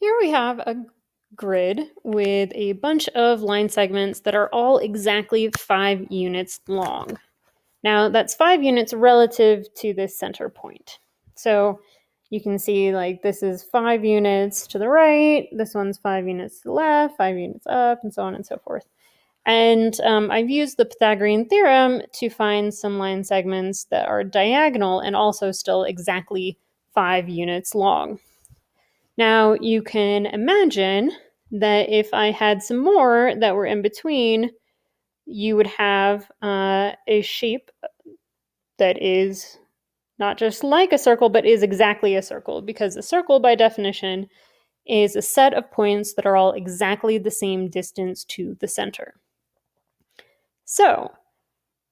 Here we have a grid with a bunch of line segments that are all exactly 5 units long. Now, that's 5 units relative to this center point. So you can see like this is 5 units to the right, this one's 5 units to the left, 5 units up, and so on and so forth. And I've used the Pythagorean theorem to find some line segments that are diagonal and also still exactly 5 units long. Now, you can imagine that if I had some more that were in between, you would have a shape that is not just like a circle, but is exactly a circle, because a circle, by definition, is a set of points that are all exactly the same distance to the center. So,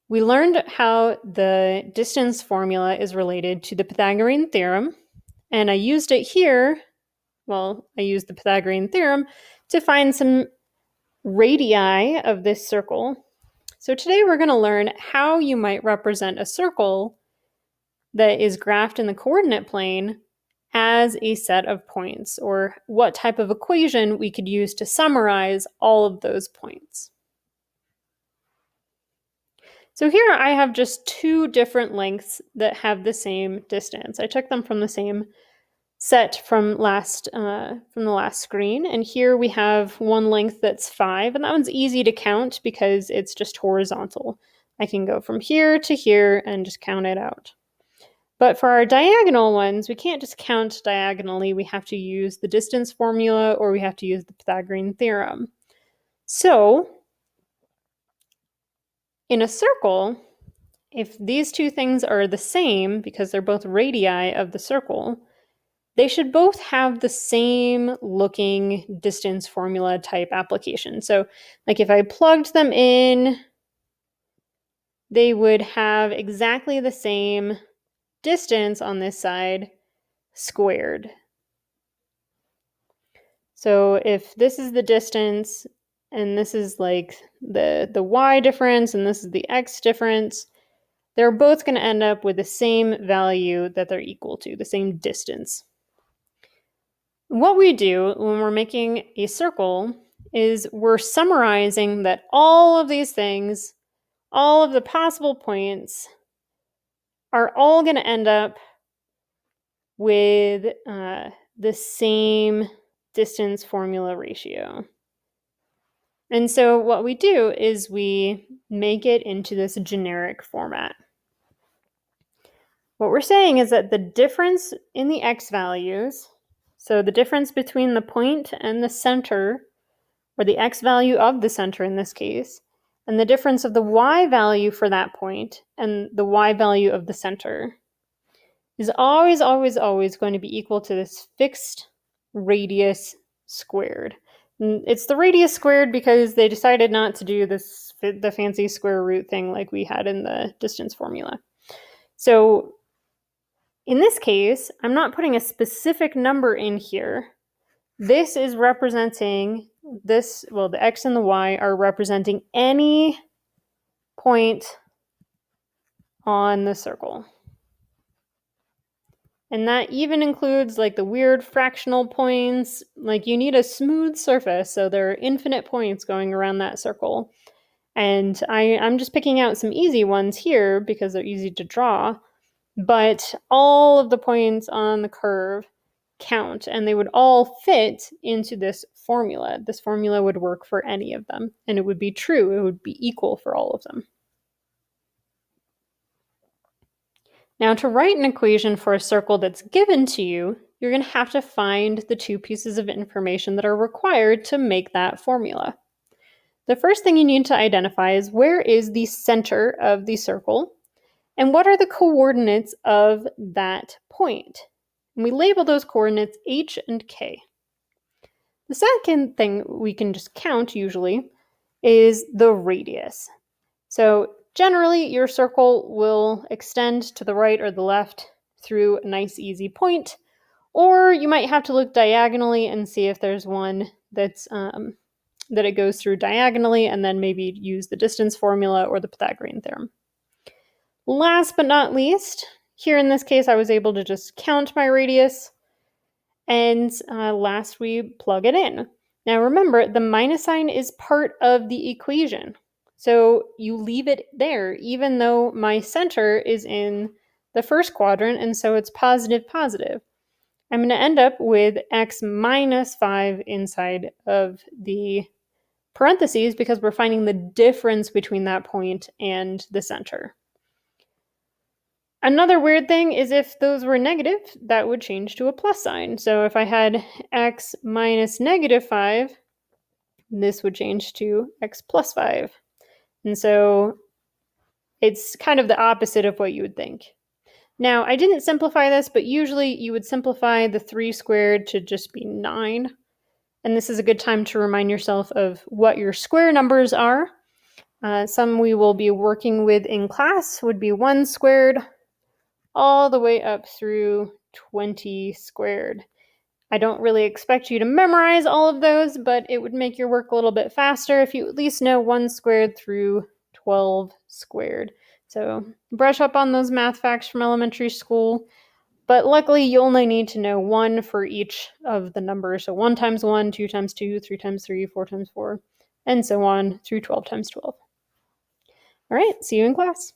we learned how the distance formula is related to the Pythagorean theorem, and I used it here. Well, I used the Pythagorean theorem to find some radii of this circle. So today we're going to learn how you might represent a circle that is graphed in the coordinate plane as a set of points, or what type of equation we could use to summarize all of those points. So here I have just 2 different lengths that have the same distance. I took them from the same set from the last screen, and here we have one length that's 5, and that one's easy to count because it's just horizontal. I can go from here to here and just count it out. But for our diagonal ones, we can't just count diagonally. We have to use the distance formula, or we have to use the Pythagorean theorem. So in a circle, if these 2 things are the same, because they're both radii of the circle, they should both have the same looking distance formula type application. So like if I plugged them in, they would have exactly the same distance on this side squared. So if this is the distance, and this is like the y difference, and this is the x difference, they're both going to end up with the same value that they're equal to, the same distance. What we do when we're making a circle is we're summarizing that all of these things, all of the possible points, are all going to end up with the same distance formula ratio. And so what we do is we make it into this generic format. What we're saying is that the difference in the x values, so the difference between the point and the center, or the x value of the center in this case, and the difference of the y value for that point and the y value of the center, is always, always, always going to be equal to this fixed radius squared. And it's the radius squared because they decided not to do the fancy square root thing like we had in the distance formula. So in this case, I'm not putting a specific number in here. This is representing this, well, the x and the y are representing any point on the circle. And that even includes like the weird fractional points. Like you need a smooth surface, so there are infinite points going around that circle. And I'm just picking out some easy ones here because they're easy to draw. But all of the points on the curve count, and they would all fit into this formula. This formula would work for any of them, and it would be true. It would be equal for all of them. Now, to write an equation for a circle that's given to you, you're going to have to find the 2 pieces of information that are required to make that formula. The first thing you need to identify is where is the center of the circle, and what are the coordinates of that point. And we label those coordinates h and k. The second thing we can just count usually is the radius. So generally, your circle will extend to the right or the left through a nice easy point, or you might have to look diagonally and see if there's one that's that it goes through diagonally, and then maybe use the distance formula or the Pythagorean theorem. Last but not least, here in this case, I was able to just count my radius, And last, we plug it in. Now remember, the minus sign is part of the equation. So you leave it there, even though my center is in the first quadrant, and so it's positive, positive. I'm going to end up with x minus 5 inside of the parentheses because we're finding the difference between that point and the center. Another weird thing is if those were negative, that would change to a plus sign. So if I had x minus negative 5, this would change to x plus 5. And so it's kind of the opposite of what you would think. Now, I didn't simplify this, but usually you would simplify the 3 squared to just be 9. And this is a good time to remind yourself of what your square numbers are. Some we will be working with in class would be 1 squared all the way up through 20 squared. I don't really expect you to memorize all of those, but it would make your work a little bit faster if you at least know 1 squared through 12 squared. So brush up on those math facts from elementary school. But luckily, you only need to know 1 for each of the numbers. So 1 times 1, 2 times 2, 3 times 3, 4 times 4, and so on through 12 times 12. All right, see you in class.